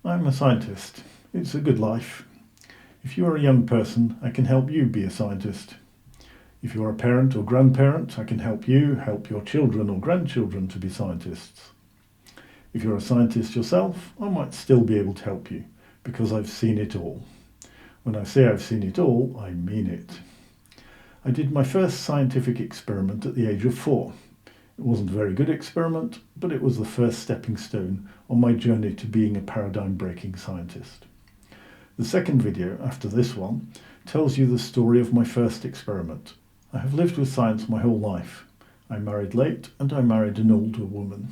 I'm a scientist. It's a good life. If you are a young person, I can help you be a scientist. If you're a parent or grandparent, I can help you help your children or grandchildren to be scientists. If you're a scientist yourself, I might still be able to help you, because I've seen it all. When I say I've seen it all, I mean it. I did my first scientific experiment at the age of 4. It wasn't a very good experiment, but it was the first stepping stone on my journey to being a paradigm-breaking scientist. The second video, after this one, tells you the story of my first experiment. I have lived with science my whole life. I married late and I married an older woman.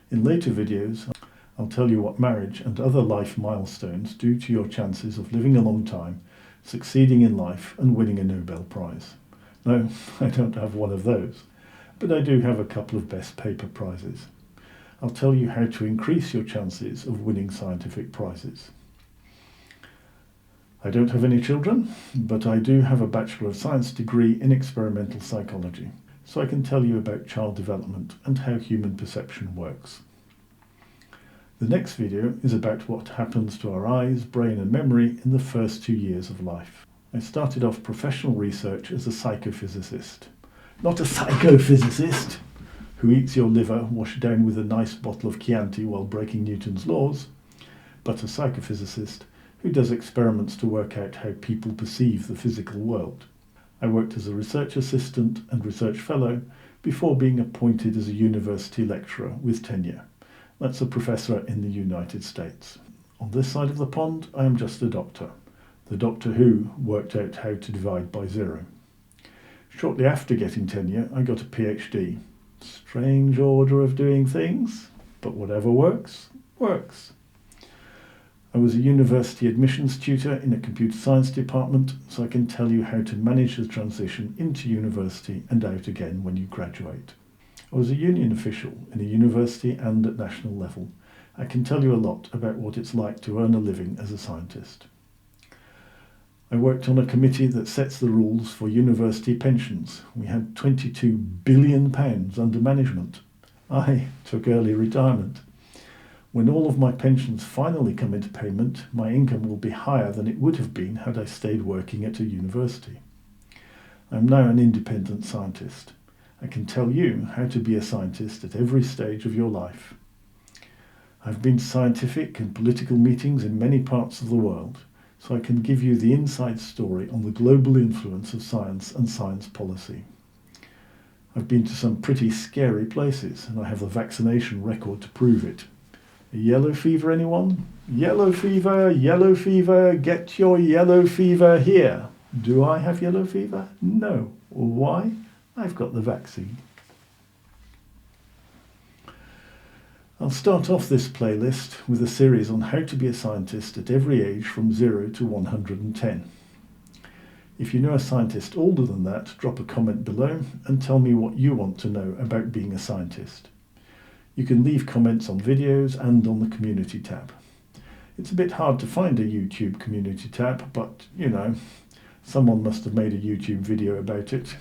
In later videos, I'll tell you what marriage and other life milestones do to your chances of living a long time, succeeding in life and winning a Nobel Prize. No, I don't have one of those, but I do have a couple of best paper prizes. I'll tell you how to increase your chances of winning scientific prizes. I don't have any children, but I do have a Bachelor of Science degree in experimental psychology, so I can tell you about child development and how human perception works. The next video is about what happens to our eyes, brain and memory in the first 2 years of life. I started off professional research as a psychophysicist. Not a psychophysicist who eats your liver washed down with a nice bottle of Chianti while breaking Newton's laws, but a psychophysicist who does experiments to work out how people perceive the physical world. I worked as a research assistant and research fellow before being appointed as a university lecturer with tenure. That's a professor in the United States. On this side of the pond, I am just a doctor. The Doctor Who worked out how to divide by 0. Shortly after getting tenure, I got a PhD. Strange order of doing things, but whatever works, works. I was a university admissions tutor in a computer science department, so I can tell you how to manage the transition into university and out again when you graduate. I was a union official in a university and at national level. I can tell you a lot about what it's like to earn a living as a scientist. I worked on a committee that sets the rules for university pensions. We had £22 billion under management. I took early retirement. When all of my pensions finally come into payment, my income will be higher than it would have been had I stayed working at a university. I'm now an independent scientist. I can tell you how to be a scientist at every stage of your life. I've been to scientific and political meetings in many parts of the world, so I can give you the inside story on the global influence of science and science policy. I've been to some pretty scary places, and I have the vaccination record to prove it. Yellow fever, anyone? Yellow fever, get your yellow fever here. Do I have yellow fever? No. Why? I've got the vaccine. I'll start off this playlist with a series on how to be a scientist at every age from 0 to 110. If you know a scientist older than that, drop a comment below and tell me what you want to know about being a scientist. You can leave comments on videos and on the community tab. It's a bit hard to find a YouTube community tab, but you know, someone must have made a YouTube video about it.